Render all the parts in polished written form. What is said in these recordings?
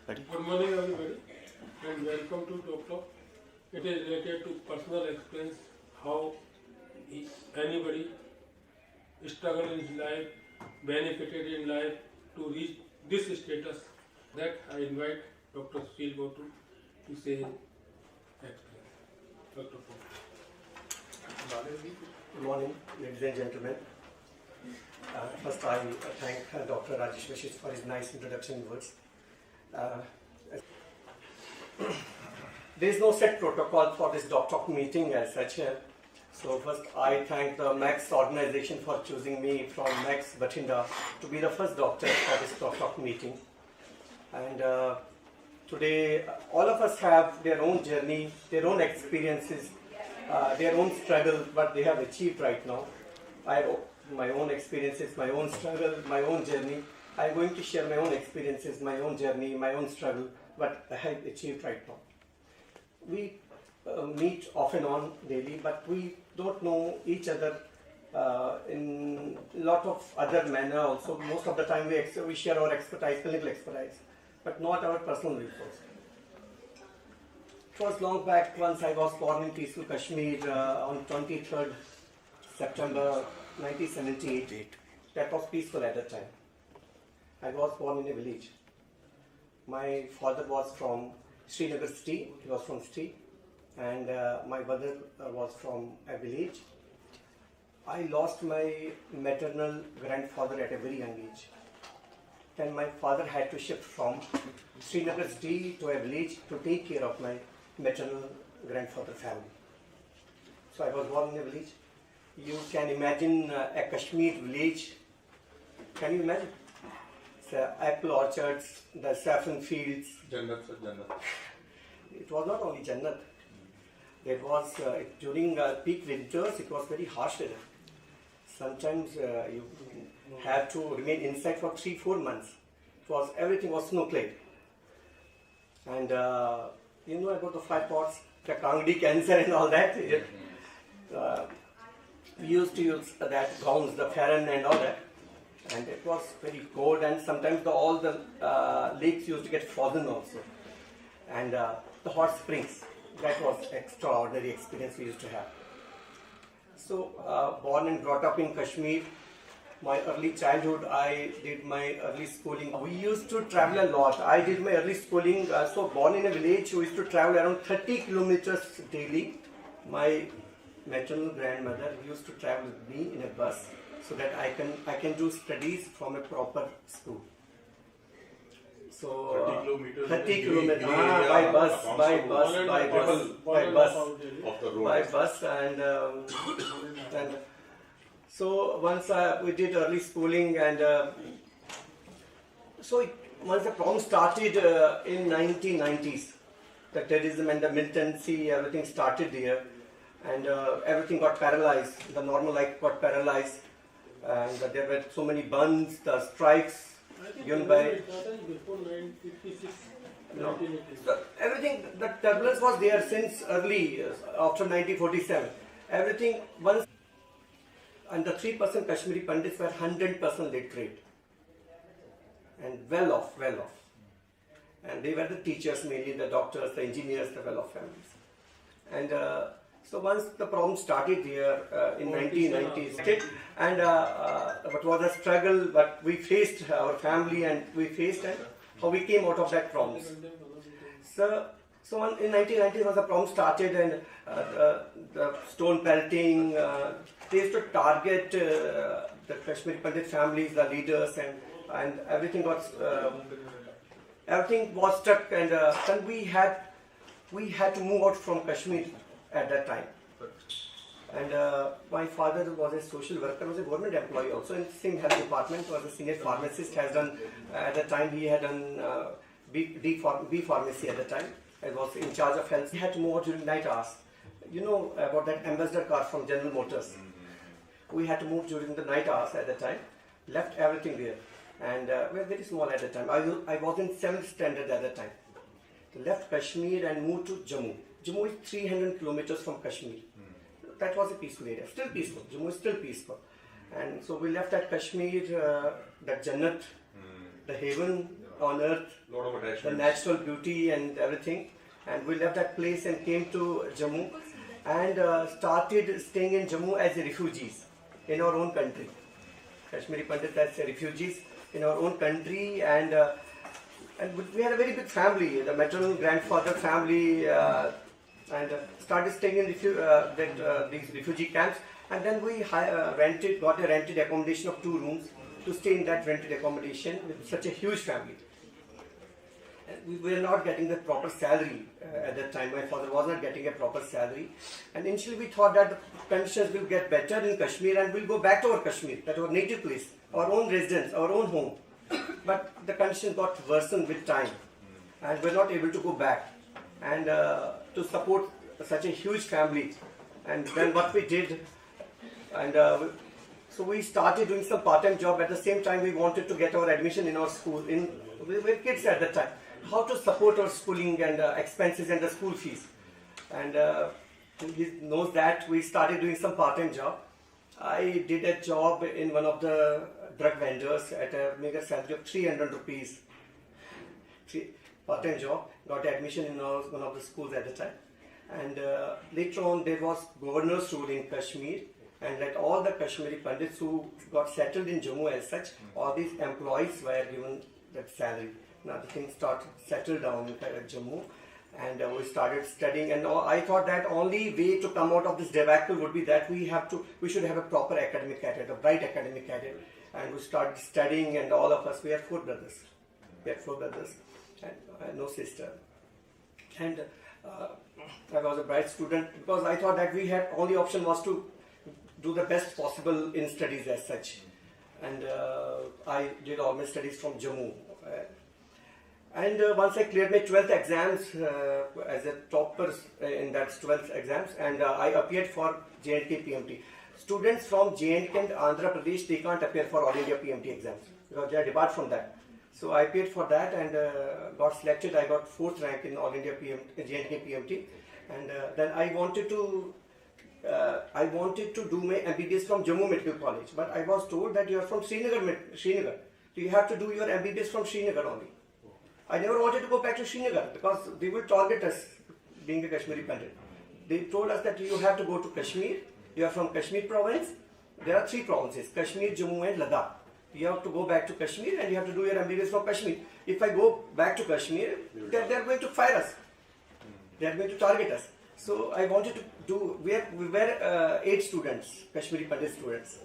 Good morning everybody and welcome to Talk Talk. It is related to personal experience, how anybody struggled in life, benefited in life to reach this status. That I invite Dr. Sushil Gotu to say his experience. Dr. Good morning, ladies and gentlemen. First, I thank Dr. Rajesh Vashist for his nice introduction words. There is no set protocol for this Doc Talk meeting as such. So first, I thank the Max organization for choosing me from Max Bathinda to be the first doctor for this Doc Talk meeting. And today, all of us have their own journey, their own experiences, their own struggle, what they have achieved right now. I have my own experiences, my own struggle, my own journey. I'm going to share my own experiences, my own journey, my own struggle, what I have achieved right now. We meet off and on daily, but we don't know each other in a lot of other manner also. Most of the time we share our expertise, clinical expertise, but not our personal resource. It was long back once I was born in peaceful Kashmir on 23rd September 1978. That was peaceful at that time. I was born in a village. My father was from Srinagar city, he was from city, and my mother was from a village. I lost my maternal grandfather at a very young age. Then my father had to shift from Srinagar city to a village to take care of my maternal grandfather family. So I was born in a village. You can imagine a Kashmir village. Can you imagine? The apple orchards, the saffron fields. Jannat. It was not only Jannat. It was during peak winters. It was very harsh weather. Sometimes you have to remain inside for 3-4 months. Everything was snow-clad. And you know about the fly pots, the Kangdi cancer and all that. We used to use that gowns, the farron and all that. And it was very cold, and sometimes all the lakes used to get frozen also. And the hot springs, that was extraordinary experience we used to have. So born and brought up in Kashmir, my early childhood, I did my early schooling. We used to travel a lot. I did my early schooling, so born in a village, we used to travel around 30 kilometers daily. My maternal grandmother used to travel with me in a bus so that I can do studies from a proper school. So 30 kilometers by bus, and so once we did early schooling, and once the problem started in 1990s, the terrorism and the militancy, everything started there, and everything got paralyzed. The normal life got paralyzed, and there were so many burns, the strikes given by. No, so everything, the turbulence was there since early after 1947. Everything once. And the 3% Kashmiri Pandits were 100% literate and well off. And they were the teachers, mainly the doctors, the engineers, the well-off families. And so once the problem started here in 1990s, and what was a struggle, but we faced our family and how we came out of that problems. So in 1990s, when the problem started, and the stone pelting, they used to target the Kashmiri Pandit families, the leaders, and everything was stuck, and then we had to move out from Kashmir at that time. And my father was a social worker, was a government employee also in the same health department, was a senior pharmacist, has done, at the time he had done B pharmacy at the time. I was in charge of health. We had to move out during night hours. You know about that ambassador car from General Motors. We had to move during the night hours at the time. Left everything there, and we were very small at the time. I was in 7th standard at the time. Left Kashmir and moved to Jammu. Jammu is 300 kilometers from Kashmir. That was a peaceful area, still peaceful. Jammu is still peaceful. And so we left at Kashmir, that Jannat, the haven, on earth, lot of the attachments. natural beauty and everything. And we left that place and came to Jammu and started staying in Jammu as refugees in our own country. Kashmiri Pandits as refugees in our own country, and we had a very big family, the maternal grandfather family, and started staying in these refugee camps. And then we got a rented accommodation of 2 rooms to stay in that rented accommodation with such a huge family. And we were not getting the proper salary at that time. My father was not getting a proper salary. And initially we thought that the conditions will get better in Kashmir and we'll go back to our Kashmir, that our native place, our own residence, our own home. But the conditions got worsened with time and we're not able to go back. And to support such a huge family. And then what we did, and so we started doing some part-time job. At the same time, we wanted to get our admission in our school. We were kids at that time. How to support our schooling and expenses and the school fees. And he knows that we started doing some part-time job. I did a job in one of the drug vendors at a meager salary of 300 rupees. Part-time job. Got admission in one of the schools at the time. And later on, there was governor's rule in Kashmir. And that all the Kashmiri Pandits who got settled in Jammu as such, all these employees were given that salary. Now the things started settled down in Jammu, and we started studying. And I thought that only way to come out of this debacle would be that we should have a proper academic career, a bright academic career. And we started studying, and all of us, we had 4 brothers. We had 4 brothers and no sister. And I was a bright student because I thought that we had only option was to do the best possible in studies as such. And I did all my studies from Jammu. And once I cleared my 12th exams as a topper in that 12th exams, and I appeared for J&K PMT. Students from J&K and Andhra Pradesh, they can't appear for All India PMT exams because they are debarred from that. So I appeared for that and got selected. I got 4th rank in All India J&K PMT. And then I wanted to do my MBBS from Jammu Medical College, but I was told that you are from Srinagar. So you have to do your MBBS from Srinagar only. I never wanted to go back to Srinagar because they will target us being a Kashmiri Pandit. They told us that you have to go to Kashmir. You are from Kashmir province. There are 3 provinces, Kashmir, Jammu and Ladakh. You have to go back to Kashmir and you have to do your MBBS from Kashmir. If I go back to Kashmir, they are going to fire us. They are going to target us. So I wanted to do, we were 8 students, Kashmiri Pandit students.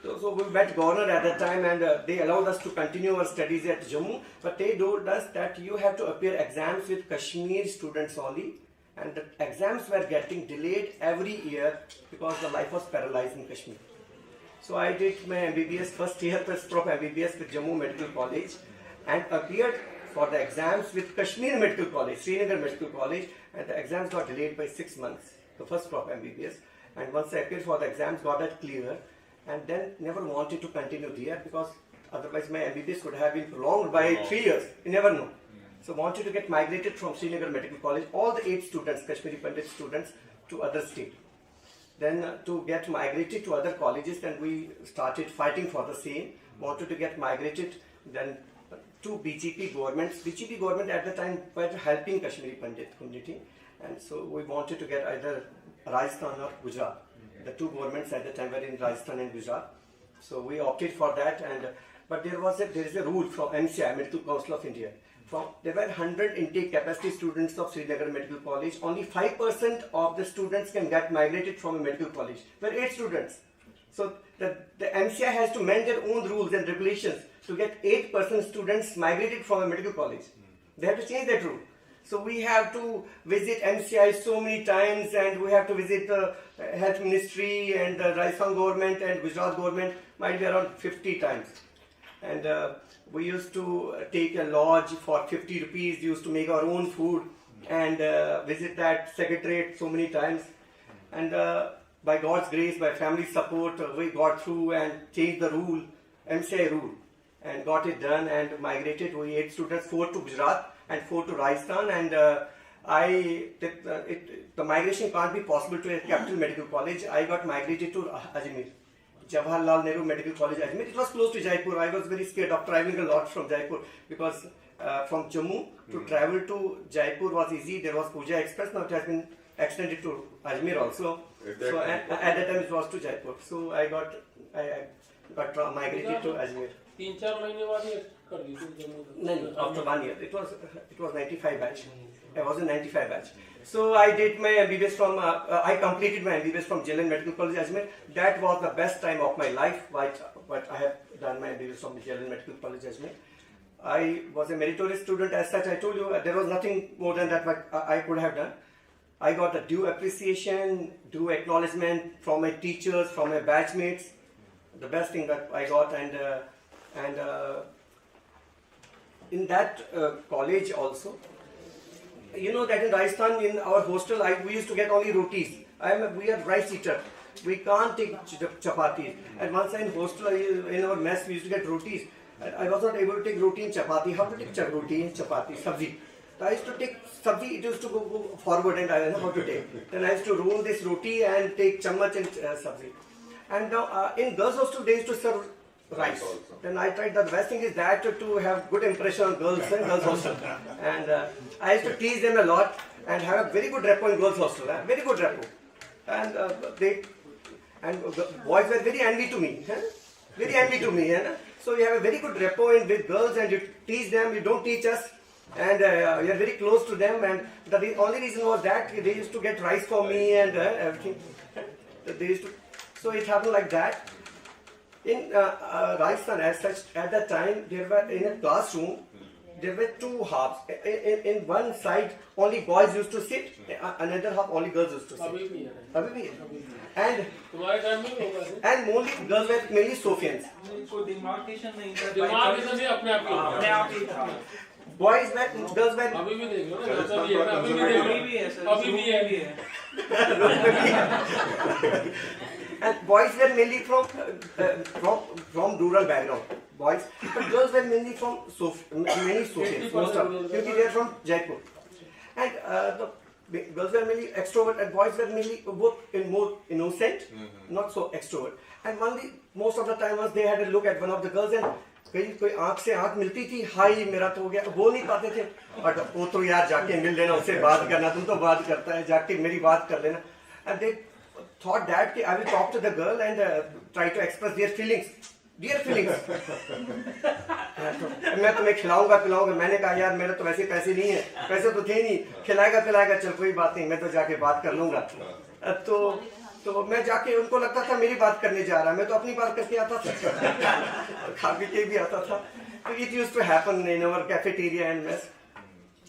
So we met governor at that time and they allowed us to continue our studies at Jammu, but they told us that you have to appear exams with Kashmir students only, and the exams were getting delayed every year because the life was paralyzed in Kashmir. So I did my MBBS, first year first prop MBBS with Jammu Medical College and appeared for the exams with Kashmir Medical College, Srinagar Medical College, and the exams got delayed by 6 months, the first prop MBBS. And once I appeared for the exams, got that clear, and then never wanted to continue there because otherwise my MBBS could have been prolonged by 3 years. You never know. So wanted to get migrated from Srinagar Medical College, all the 8 students, Kashmiri Pandit students, to other state. Then to get migrated to other colleges, then we started fighting for the same, wanted to get migrated then to BJP governments. BJP government at the time were helping Kashmiri Pandit community, and so we wanted to get either Rajasthan or Gujarat. The 2 governments at the time were in Rajasthan and Gujarat. So we opted for that, but there is a rule from MCI, Medical Council of India. There were 100 intake capacity students of Srinagar Medical College. Only 5% of the students can get migrated from a medical college. There were 8 students. So the MCI has to mend their own rules and regulations to get 8% students migrated from a medical college. They have to change that rule. So we have to visit MCI so many times, and we have to visit the Health Ministry and the Rajasthan government and Gujarat government, might be around 50 times. And we used to take a lodge for 50 rupees, used to make our own food and visit that secretariat so many times. And by God's grace, by family support, we got through and changed the rule, MCI rule, and got it done and migrated. We 8 students, 4 to Gujarat and 4 to Rajasthan, and the migration can't be possible to a capital medical college. I got migrated to Ajmer Jawaharlal Nehru Medical College, Ajmer. It was close to Jaipur. I was very scared of traveling a lot from Jaipur because from Jammu to travel to Jaipur was easy. There was Puja Express. Now it has been extended to Ajmer also. So at that time it was to Jaipur. So I got migrated to Ajmer. 3-4 महीने बाद ये कर दी थी Jammu No, after 1 year. It was 95 batch. I was in 95 batch. So I did my MBBS from, I completed my MBBS from JLN Medical College Ajmer. That was the best time of my life, but I have done my MBBS from JLN Medical College Ajmer. I was a meritorious student as such. I told you there was nothing more than that what I could have done. I got a due appreciation, due acknowledgement from my teachers, from my batchmates. The best thing that I got, and in that college also, you know that in Rajasthan, in our hostel, we used to get only rotis. We are rice eater. We can't take chapatis. And once in hostel, in our mess, we used to get rotis. And I was not able to take roti and chapati. How to take roti and chapati, sabzi? So I used to take sabzi. It used to go forward, and I don't know how to take. Then I used to roll this roti and take chammach and sabzi. And now in girls' hostel, they used to serve rice. Then I tried. The best thing is that to have good impression on girls and girls' hostel. And I used to tease them a lot and have a very good rapport in girls' hostel. Very good rapport. And boys were very envy to me. Very envy to me. So you have a very good rapport with girls, and you tease them. You don't teach us. And we are very close to them, and the only reason was that they used to get rice for me and everything. They used to, so it happened like that. In Rajasthan, as such, at that time, there were in a classroom, there were 2 halves. In one side, only boys used to sit. Another half, only girls used to sit. अभी भी है अभी भी है. And तुम्हारे time में भी होगा ऐसे? and only girls were mainly Sofians. कोई demarcation नहीं था. दिमाग से भी अपने आप अपने आप ही था. Girls were. अभी भी देख लो ना, ऐसा भी है ना, अभी भी देख लो, अभी भी है सर. अभी भी है. And boys were mainly from rural background. Boys, but girls were mainly from many Sofians. Most of because they are from Jaipur. And the girls were mainly extrovert, and boys were mainly more innocent, not so extrovert. And most of the time was they had a look at one of the girls, and कोई आँख से आँख मिलती थी, high मेरा तो हो गया, बोल नहीं पाते थे, और वो तो यार जाके मिल लेना, उससे बात करना, तुम तो बात करता है, जाके मेरी बात कर लेना. And they thought that I will talk to the girl and try to express their feelings. Dear feelings. मैं तुम्हें खिलाऊंगा पिलाऊंगा. मैंने कहा यार मेरे तो वैसे पैसे नहीं है, पैसे तो थे नहीं, खिलाएगा पिलाएगा, चल कोई बात नहीं, मैं तो जाके बात कर लूंगा. तो मैं जाके, उनको लगता था मेरी बात करने जा रहा है, मैं तो अपनी बात करके आता था, खा पी के भी आता था. So it used to happen in our cafeteria and mess.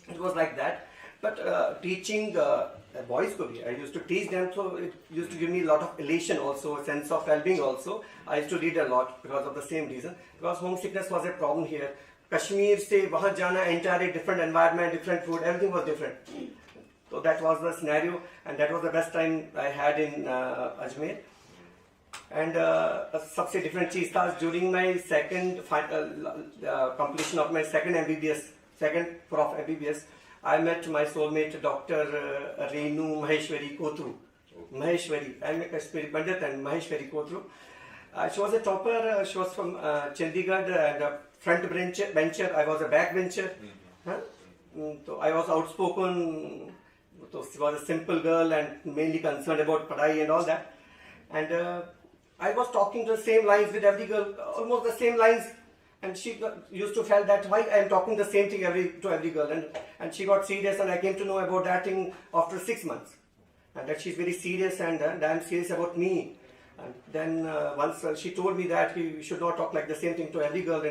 It was like that. But teaching boys ko bhi, I used to teach them, so it used to give me a lot of elation also, a sense of well-being also. I used to read a lot because of the same reason. Because homesickness was a problem here. Kashmir se wahan jana, entirely different environment, different food, everything was different. So that was the scenario, and that was the best time I had in Ajmer. And सबसे different चीज था during my second completion of my second MBBS, second Prof MBBS. I met my soulmate Dr. Renu Maheshwari Kotru. Maheshwari, I'm a Kashmiri Pandit, and Maheshwari Kotru. She was a topper. She was from Chandigarh, and a front bencher. I was a back bencher. So I was outspoken. So she was a simple girl and mainly concerned about padai and all that. And I was talking the same lines with every girl, almost the same lines. And she used to feel that why I am talking the same thing to every girl. And she got serious, and I came to know about that thing after 6 months. And that she's very serious, and I am serious about me. And then once she told me that we should not talk like the same thing to every girl.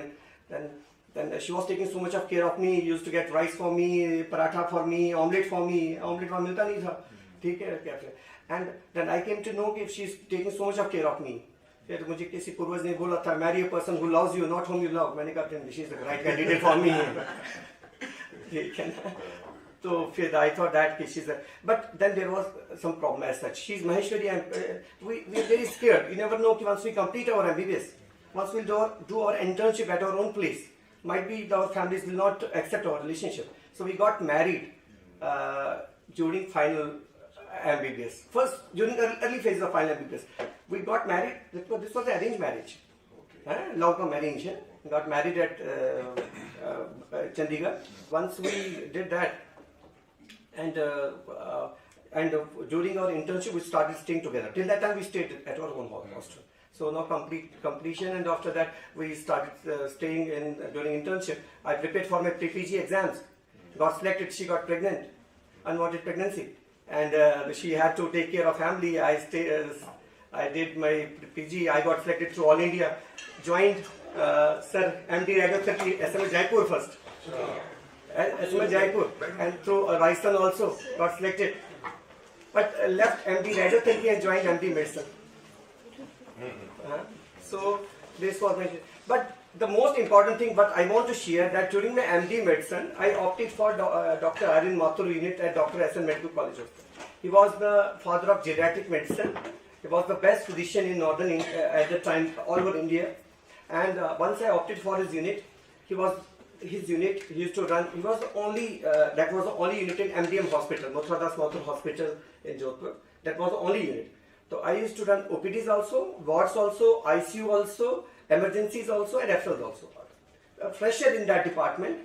And then she was taking so much of care of me, used to get rice for me, paratha for me, omelette for me. Omelette वहाँ मिलता नहीं था, ठीक है क्या? And then I came to know if she's taking so much of care of me. फिर मुझे किसी पूर्वज ने बोला था, marry a person who loves you, not whom you love. मैंने कहा she's the right candidate for me. ठीक है ना? So I thought that she's a, but then there was some problem as such. She's Maheshwari, and we are very scared. You never know once we complete our MBBS, once we do our internship at our own place, might be our families will not accept our relationship. So we got married during final MBBS. First, during the early phase of final MBBS. We got married. This was an arranged marriage. Long-term marriage. Got married at Chandigarh. Once we did that, and during our internship, we started staying together. Till that time, we stayed at our own hostel. So now completion, and after that, we started staying in during internship. I prepared for my pre-PG exams. Got selected. She got pregnant, unwanted pregnancy, and she had to take care of family. I did my PG. I got selected through All India. Joined Sir MD Radiotherapy SMS Jaipur first. SMS Jaipur, and through Rajasthan also got selected. But left MD Radiotherapy and joined MD Medicine. So this was my. But the most important thing, what I want to share, that during my MD Medicine, I opted for Dr. Arvind Mathur unit at Dr. SN Medical College. He was the father of geriatric medicine. He was the best physician in northern at the time, all over India. And once I opted for his unit, he used to run. He was the only that was the only unit in MDM hospital, Mathura Das Mathur Hospital in Jodhpur. That was the only unit. So I used to run OPDs also, wards also, ICU also, emergencies also, and referrals also. A fresher in that department,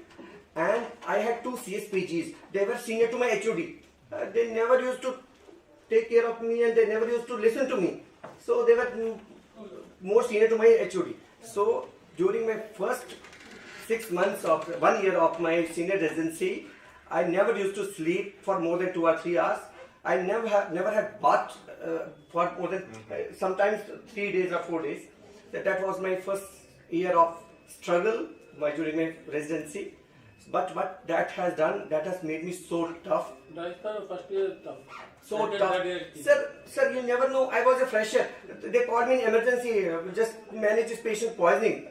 and I had 2 CSPGs. They were senior to my HOD. They never used to take care of me, and they never used to listen to me. So they were more senior to my HOD. So during my first 6 months of 1 year of my senior residency, I never used to sleep for more than 2 or 3 hours. I never had bath for more than sometimes 3 days or 4 days. That was my first year of struggle during my residency. But what that has done, that has made me so tough. Rajasthan first year is tough. So tough. Sir, you never know. I was a fresher. They called me in emergency, just manage this patient poisoning.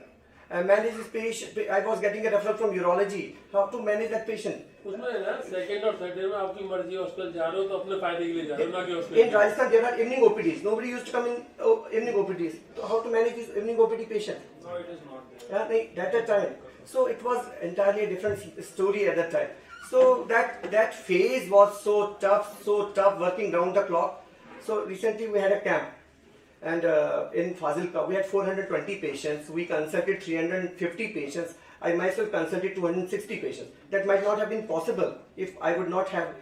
Manage this patient. I was getting a referral from urology. How to manage that patient? उसमें है ना second और third में आपकी मर्जी hospital जा रहे हो तो अपने फायदे के लिए जा रहे हो ना कि hospital. In Rajasthan there are evening OPDs. Nobody used to come in evening OPDs. So how to manage this evening OPD patient? No, it is not there. Yeah, at that time. So it was entirely a different story at that time. So that phase was so tough, working round the clock. So recently we had a camp, and in Fazilka we had 420 patients. We consulted 350 patients. I myself consulted 260 patients. That might not have been possible if I would not have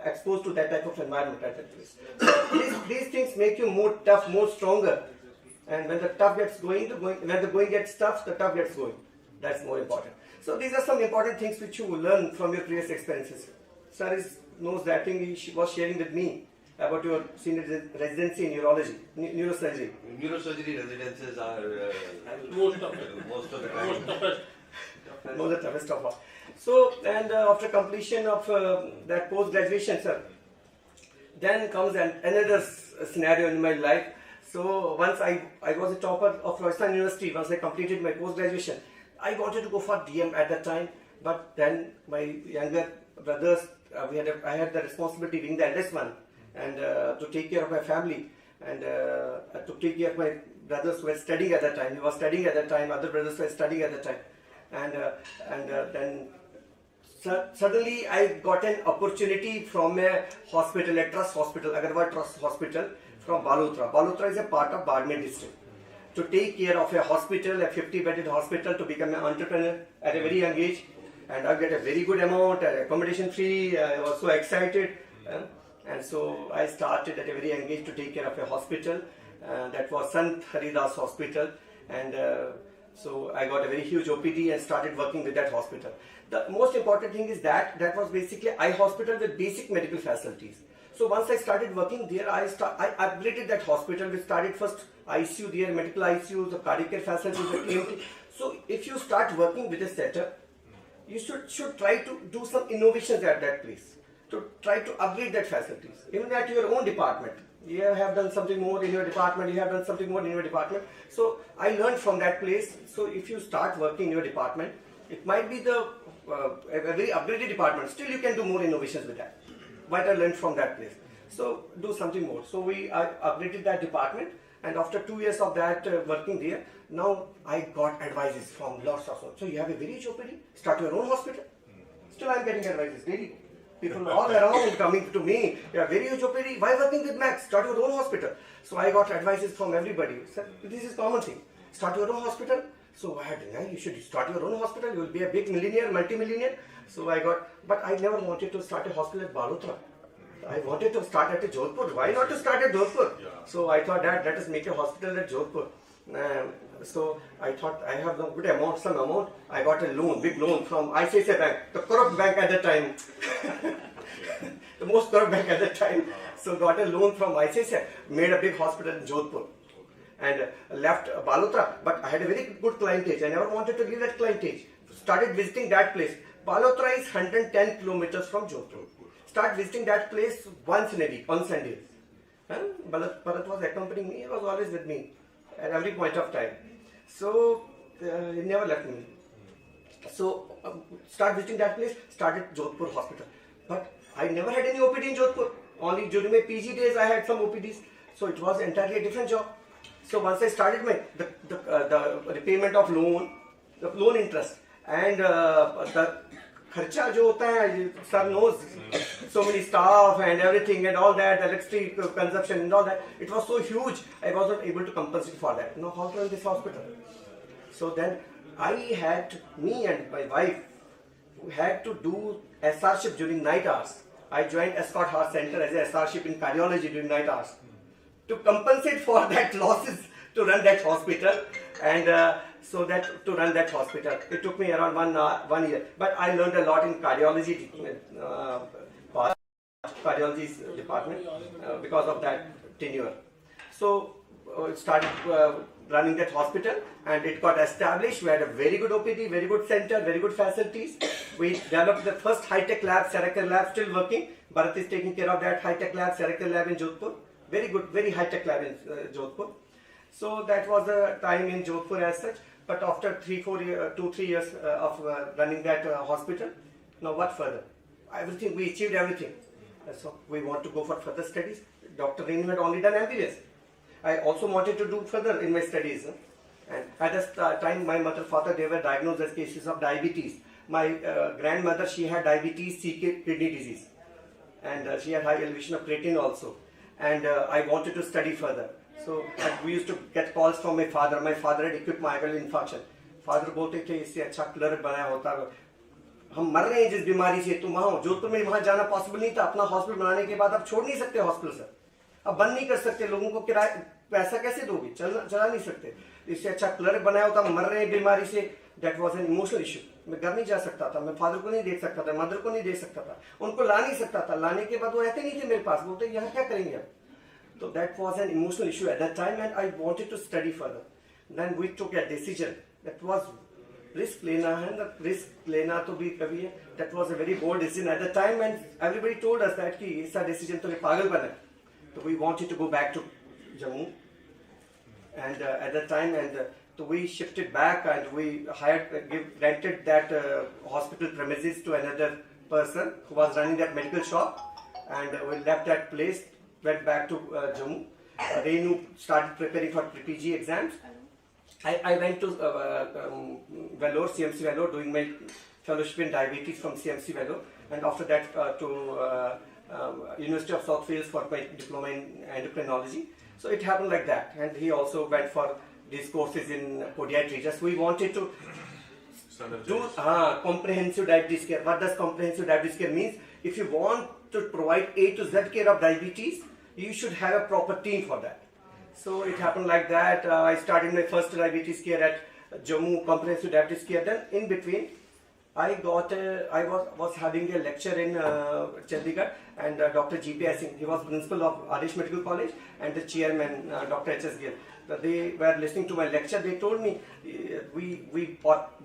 exposed to that type of environment at that place. So these things make you more tough, more stronger. And when the tough gets going, when the going gets tough, the tough gets going. That's more important. So these are some important things which you will learn from your previous experiences. Sir knows that thing he was sharing with me about your senior residency in neurology, neurosurgery. Neurosurgery residences are most of it. most of the time. Most toughest. Most the toughest of all. So, and after completion of that post-graduation, sir, then comes another scenario in my life. So once I was a topper of Rajasthan University. Once I completed my post-graduation, I wanted to go for DM at that time, but then my younger brothers, I had the responsibility being the eldest one, and to take care of my family, and to take care of my brothers who were studying at that time. He was studying at that time, other brothers were studying at that time, and then suddenly I got an opportunity from a hospital, a trust hospital, Agarwal Trust Hospital from Balotra. Balotra is a part of Badmer district. To take care of a hospital, a 50-bedded hospital, to become an entrepreneur at a very young age, and I get a very good amount, accommodation free. I was so excited, and so I started at a very young age to take care of a hospital. That was Sant Haridas Hospital, and so I got a very huge OPD and started working with that hospital. The most important thing is that was basically eye hospital with basic medical facilities. So once I started working there, I upgraded that hospital. We started first ICU there, medical ICU, the cardiac care facilities, the EMT. So if you start working with a setup, you should try to do some innovations at that place, to try to upgrade that facilities. Even at your own department, you have done something more in your department, you have done something more in your department. So I learned from that place. So if you start working in your department, it might be a very upgraded department. Still you can do more innovations with that. What I learned from that place. So do something more. So I upgraded that department, and after 2 years of that working there, now I got advices from lots of. So you have a very huge OPD, start your own hospital. Still I am getting advices daily. People all around coming to me. Yeah, very huge OPD. Why working with Max? Start your own hospital. So I got advices from everybody. Sir, this is common thing. Start your own hospital. So I had, you should start your own hospital. You will be a big millionaire, multi-millionaire. So I got, but I never wanted to start a hospital at Balotra. I wanted to start at Jodhpur. Why not to start at Jodhpur? So I thought that let us make a hospital at Jodhpur. So I thought I have some good amount, some amount. I got a loan, big loan from ICICI Bank, the corrupt bank at the time. The most corrupt bank at the time. So got a loan from ICICI, made a big hospital in Jodhpur. And left Balotra, but I had a very good clientage. I never wanted to leave that clientage. Started visiting that place. Balotra is 110 kilometers from Jodhpur. Start visiting that place once in a week, on Sundays. Bharat was accompanying me, he was always with me at every point of time. So he never left me. So start visiting that place, started Jodhpur hospital. But I never had any OPD in Jodhpur. Only during my PG days I had some OPDs. So it was entirely a different job. So once I started the repayment of loan, the loan interest, and the kharcha jo hota hai, sir knows, so many staff and everything and all that, electricity consumption and all that, it was so huge, I was not able to compensate for that. Now how to run this hospital? So then me and my wife, we had to do SRship during night hours. I joined Escort Heart Center as a SRship in cardiology during night hours, to compensate for that losses to run that hospital, and so that to run that hospital it took me around 1 year, but I learned a lot in cardiology department because of that tenure. So started running that hospital, and it got established. We had a very good OPD, very good center, very good facilities. We developed the first high-tech lab, Seraker lab, still working. Bharat is taking care of that high-tech lab, Seraker lab in Jodhpur. Very good, very high-tech lab in Jodhpur. So that was the time in Jodhpur as such. But after 2-3 years of running that hospital, now what further? Everything, we achieved everything. So we want to go for further studies. Dr. Renu had only done MBBS. I also wanted to do further in my studies. And at this time, my mother, father, they were diagnosed as cases of diabetes. My grandmother, she had diabetes, kidney disease. And she had high elevation of creatine also. And I wanted to study further. So we used to get calls from my father. My father had acute myocardial infarction. Father बोलते थे इससे अच्छा clerk बनाया होता, हम मर रहे हैं जिस बीमारी से, तुम वहाँ जोधपुर में वहाँ जाना पॉसिबल नहीं था. अपना हॉस्पिटल बनाने के बाद अब छोड़ नहीं सकते हॉस्पिटल सर, अब बंद नहीं कर सकते, लोगों को किराया पैसा कैसे दोगे, चला नहीं सकते. इससे अच्छा क्लर्क बनाया होता, हम मर रहे हैं बीमारी से. That was an emotional issue. मैं घर नहीं जा सकता था, मैं फादर को नहीं देख सकता था, मदर को नहीं देख सकता था, उनको ला नहीं सकता था. लाने के बाद वो रहते नहीं थे मेरे पास, बोलते यहाँ क्या करेंगे अब. So that was an emotional issue at that time, and I wanted to study further. Then we took a decision. That was risk lena hai na, risk lena to bhi kabhi hai. That was a very bold decision at the time, and everybody told us that ki aisa decision to pagalpan hai. So we wanted to go back to Jammu, and at that time, and so we shifted back, and we rented that hospital premises to another person who was running that medical shop, and we left that place. Went back to Jammu. Renu started preparing for PG exams. I went to Vellore, CMC Vellore, doing my fellowship in diabetes from CMC Vellore, and after that to University of South Wales for my diploma in endocrinology. So it happened like that, and he also went for these courses in podiatry. Just we wanted to do comprehensive diabetes care. What does comprehensive diabetes care means? If you want to provide A to Z care of diabetes, you should have a proper team for that. So it happened like that. I started my first diabetes care at Jammu, comprehensive diabetes care. Then in between, I was having a lecture in Chandigarh, and Dr. G.P. Singh, he was principal of Adesh Medical College, and the chairman, Dr. H.S. Gill. They were listening to my lecture. They told me, we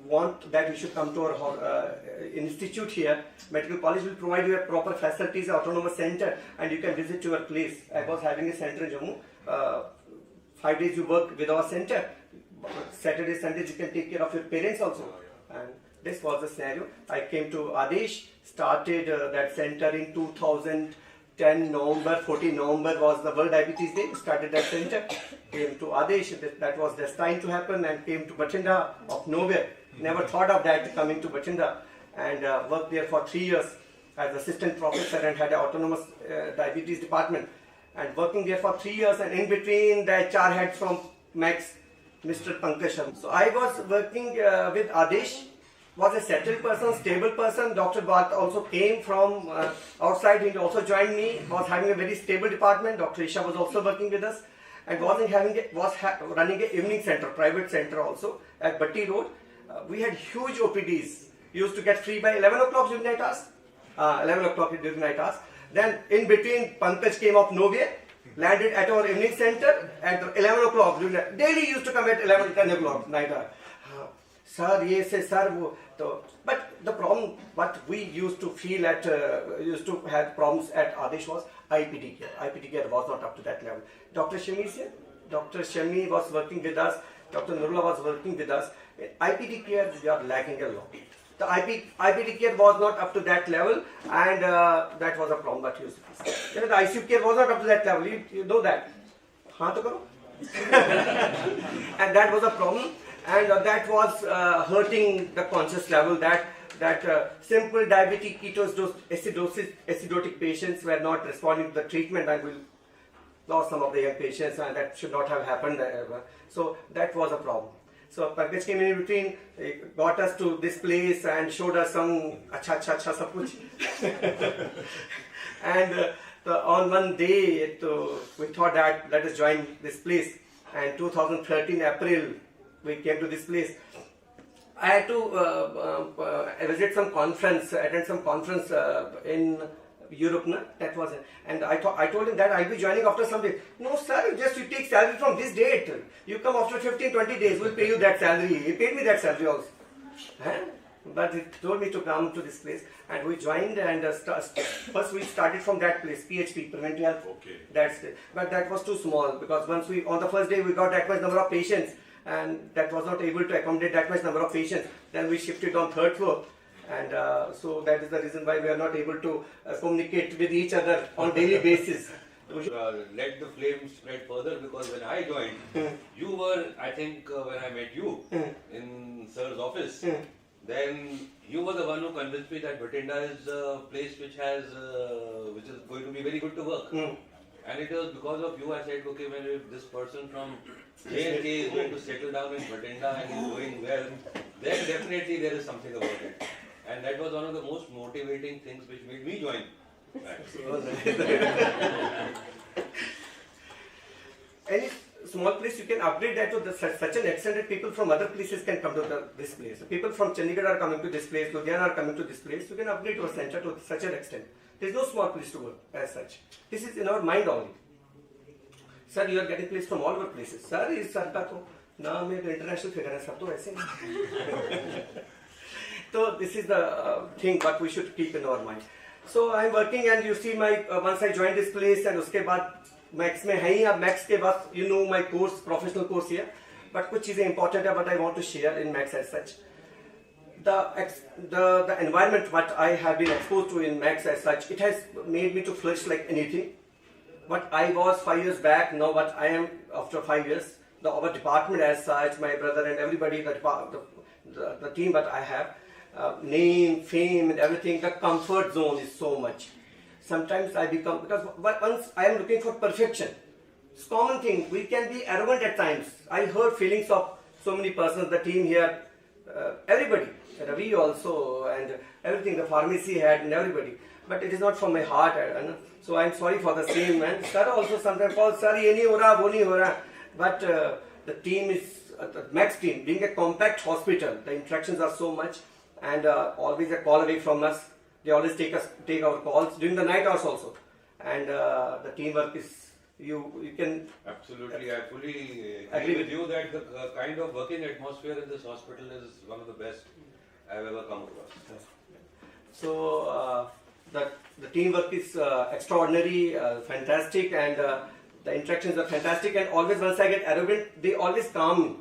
want that you should come to our institute here. Medical college will provide you a proper facilities, autonomous center, and you can visit your place. I was having a center in Jammu. 5 days you work with our center. Saturday, Sundays you can take care of your parents also. And this was the scenario. I came to Adesh, started that center in 2010 November. 14 November was the World Diabetes Day. Started that center. Came to Adesh. That was destined to happen, and came to Bathinda of nowhere. Never thought of that coming to Bathinda, and worked there for 3 years. as assistant professor and had an autonomous diabetes department, and working there for 3 years, and in between the HR head from Max, Mr. Pankaj Sharma. So I was working with Adesh, was a settled person, stable person. Dr. Bhatt also came from outside, he also joined me, was having a very stable department. Dr. Isha was also working with us, and running an evening center, private center also at Batti Road. We had huge OPDs, used to get free by 11 o'clock during night hours. 11 o'clock during night hours. Then in between, Pankaj came up nowhere, landed at our evening center at 11 o'clock. Daily used to come at 11, 10 o'clock night hour. Sir, yes, sir. But the problem, what we used to feel at, used to have problems at Adesh was IPD care. IPD care was not up to that level. Dr. Shami is here. Dr. Shami was working with us. Dr. Nurullah was working with us. In IPD care, we are lacking a lot. The IPD care was not up to that level, and that was a problem that used to face. The ICU care was not up to that level. You know that. Haan to karo. And that was a problem, and that was hurting the conscious level. That simple diabetic acidotic patients were not responding to the treatment, and we lost some of the young patients, and that should not have happened. So that was a problem. So Pankaj came in between, got us to this place and showed us some acha sab kuch. And on one day, we thought that let us join this place. And 2013 April, we came to this place. I had to visit some conference, attend some conference in Europe. That was it. And I told him that I'll be joining after some days. No sir, you take salary from this date. You come after 15-20 days, we'll pay you that salary. He paid me that salary also. But he told me to come to this place, and we joined, and first we started from that place, PHP, Preventive Health. Okay. That's it. But that was too small, because once on the first day we got that much number of patients, and that was not able to accommodate that much number of patients. Then we shifted on third floor. And so that is the reason why we are not able to communicate with each other on daily basis. Let the flame spread further, because when I joined, you were, I think, when I met you in Sir's office, then you were the one who convinced me that Bathinda is a place which is going to be very good to work. And it was because of you I said, okay, when if this person from J&K is going to settle down in Bathinda and is doing well, then definitely there is something about it. And that was one of the most motivating things which made me join. Any small place you can upgrade that to such an extent that people from other places can come to this place. People from Chandigarh are coming to this place, Ludhiana are coming to this place. You can upgrade your center to such an extent. There is no small place to work as such. This is in our mind only. Sir, you are getting place from all over places. Sir, is sir ka to naam hai, international figure hai, sab to aise hain. So this is the thing what we should keep in our mind. So I am working, and you see my once I joined this place, and uske baad Max mein hai, ab Max ke baad you know my course, professional course here. But kuch cheezein important hai what I want to share in Max as such. The environment what I have been exposed to in Max as such, it has made me to flourish like anything. What I was 5 years back, now what I am after 5 years. Our department as such, my brother and everybody, the team that I have, name, fame and everything, the comfort zone is so much. Sometimes I become, because once I am looking for perfection, it's a common thing, we can be arrogant at times. I heard feelings of so many persons, the team here, everybody, Ravi also, and everything, the pharmacy head and everybody. But it is not from my heart, so I am sorry for the same. And sir also sometimes calls, sir, ye nahi ho raha, wo nahi ho raha. But the team is, the Max team, being a compact hospital, the interactions are so much, and always a call away from us. They always take our calls during the night hours also. And the teamwork is, you can... Absolutely, I fully agree with you that the kind of working atmosphere in this hospital is one of the best I've ever come across. So the teamwork is extraordinary, fantastic, and the interactions are fantastic. And always once I get arrogant, they always calm me.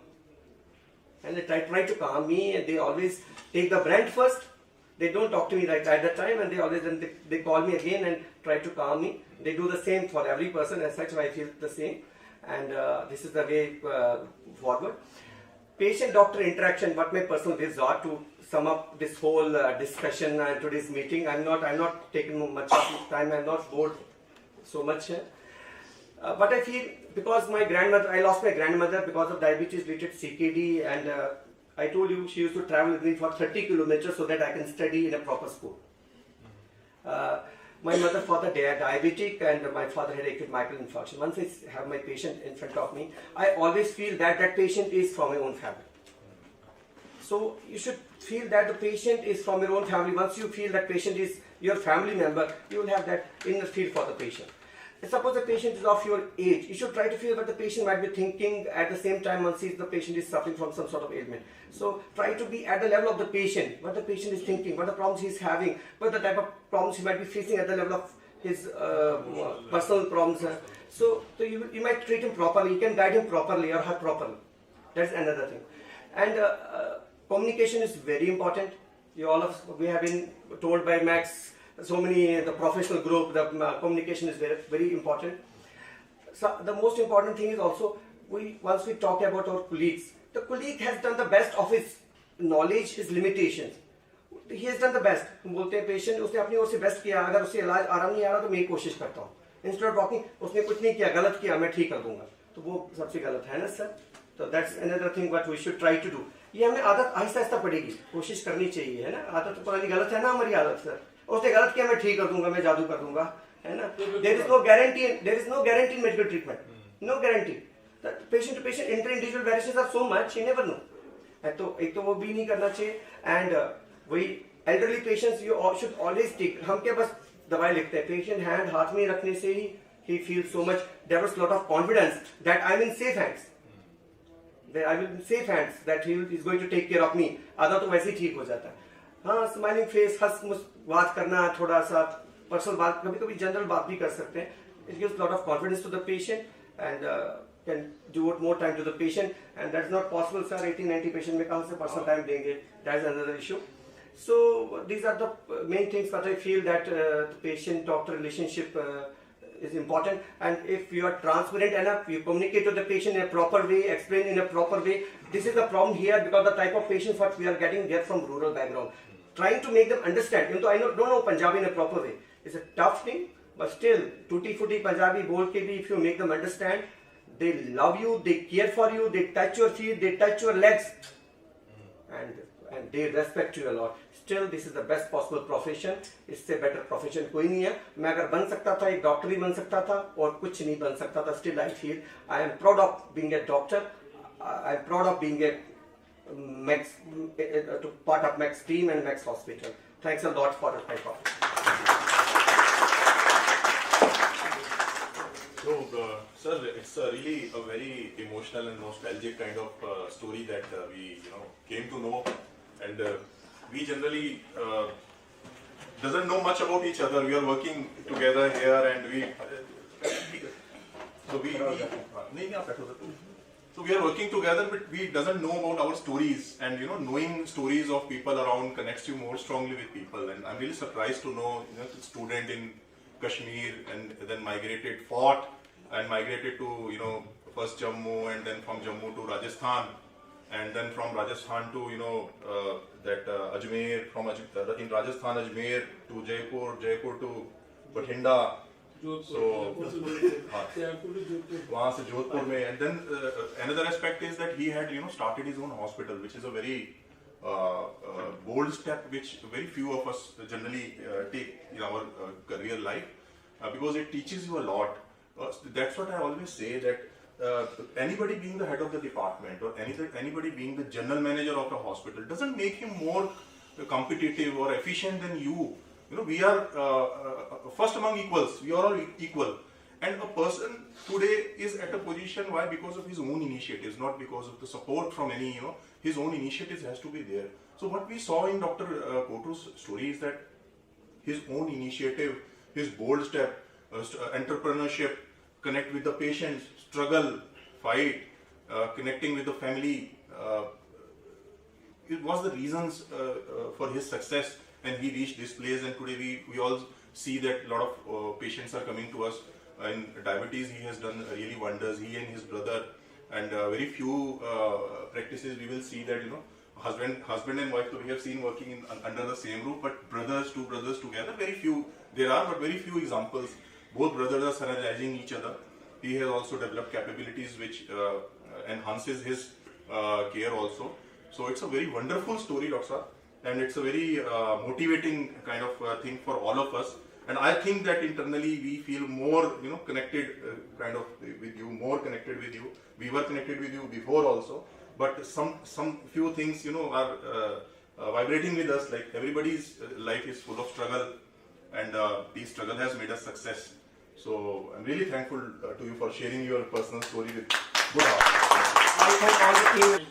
And they try to calm me, and they always take the brand first. They don't talk to me right at that time, and they always they call me again and try to calm me. They do the same for every person, as such I feel the same. And this is the way forward. Patient-doctor interaction, what my personal views are to sum up this whole discussion and today's meeting. I'm not taking much of your time. I'm not bored so much. But I feel because I lost my grandmother because of diabetes-related CKD, and I told you she used to travel with me for 30 kilometers so that I can study in a proper school. My mother, father, they are diabetic, and my father had acute myocardial infarction. Once I have my patient in front of me, I always feel that that patient is from my own family. So you should feel that the patient is from your own family. Once you feel that patient is your family member, you will have that inner feel for the patient. Suppose the patient is of your age, you should try to feel what the patient might be thinking at the same time once the patient is suffering from some sort of ailment. So try to be at the level of the patient, what the patient is thinking, what the problems he is having, what the type of problems he might be facing at the level of his personal problems. So you might treat him properly, you can guide him properly or her properly. That's another thing. And communication is very important. We have been told by Max, the professional group, the communication is very, very important. So the most important thing is also, once we talk about our colleagues, the colleague has done the best of his knowledge, his limitations. He has done the best. हम बोलते हैं patient उसने अपनी ओर से best किया, अगर उसे इलाज आराम नहीं आ रहा तो मैं ये कोशिश करता हूँ. Instead of talking, उसने कुछ नहीं किया, गलत किया, मैं ठीक कर दूँगा. तो वो सबसे गलत है ना sir? So that's another thing what we should try to do. ये हमें आदत आहिस्ता आहिस्ता पड़ेगी, कोशिश करनी चाहिए, है ना? आदत तो पुरानी गलत है ना हमारी आदत सर. उसने गलत किया, मैं ठीक कर दूंगा, मैं जादू कर दूंगा, है ना? There is no guarantee in medical treatment. No guarantee. The patient to patient inter-individual variations are so much, you never know. तो एक तो वो भी नहीं करना चाहिए. And वही elderly patients you should always take. हम क्या बस दवाई लिखते हैं, patient hand हाथ में रखने से ही he feels so much, develops lot of confidence that I'm in safe hands. That I will in safe hands, that he is going to take care of me. आधा तो वैसे ही ठीक हो जाता है. हाँ, स्माइलिंग फेस, हंस बात करना, थोड़ा सा पर्सनल बात, कभी कभी जनरल बात भी कर सकते हैं. It gives lot of confidence to the patient and can devote more time to the patient, and that's not possible sir. 80-90 patient में कहाँ से personal time देंगे? That's another issue. So these are the main things that I feel that the patient-doctor relationship is important, and if you are transparent enough, you communicate to the patient in a proper way, explain in a proper way. This is the problem here because the type of patients what we are getting, they're from rural background. Trying to make them understand, even though I don't know Punjabi in a proper way, it's a tough thing, but still, tutti-frutti Punjabi bol ke bhi, if you make them understand, they love you, they care for you, they touch your feet, they touch your legs, and they respect you a lot. Still, this is the best possible profession. इससे better profession कोई नहीं है. मैं अगर बन सकता था, एक डॉक्टर ही बन सकता था और कुछ नहीं बन सकता था. Still, I feel I am proud of being a doctor. I am proud of being a part of Max team and Max Hospital. Thanks a lot for the type of. So, sir, it's really a very emotional and nostalgic kind of story that we, came to know, and we generally doesn't know much about each other. We are working together here, and we are working together, but we doesn't know about our stories, and knowing stories of people around connects you more strongly with people. And I'm really surprised to know, a student in Kashmir and then fought and migrated to first Jammu, and then from Jammu to Rajasthan, and then from Rajasthan to Ajmer, in Rajasthan Ajmer to Jaipur to Bathinda. So वहाँ से जोधपुर में, and then another aspect is that he had started his own hospital, which is a very bold step, which very few of us generally take in our career life, because it teaches you a lot. That's what I always say, that anybody being the head of the department or anybody being the general manager of a hospital doesn't make him more competitive or efficient than you. We are first among equals. We are all equal. And a person today is at a position, why? Because of his own initiatives, not because of the support from any, his own initiatives has to be there. So what we saw in Dr. Kotu's story is that his own initiative, his bold step, entrepreneurship, connect with the patients, struggle, fight, connecting with the family, it was the reasons for his success, and he reached this place. And today we all see that a lot of patients are coming to us. In diabetes, he has done really wonders, he and his brother, and very few practices we will see that husband and wife, so we have seen working under the same roof, but two brothers together, very few there are, but very few examples. Both brothers are synergizing each other. He has also developed capabilities which enhances his care also. So it's a very wonderful story, Dr. Saab, and it's a very motivating kind of thing for all of us. And I think that internally we feel more, connected, kind of with you, more connected with you. We were connected with you before also, but some few things, are vibrating with us. Like everybody's life is full of struggle, and this struggle has made us success. So I'm really thankful to you for sharing your personal story with good heart. I thank all the team.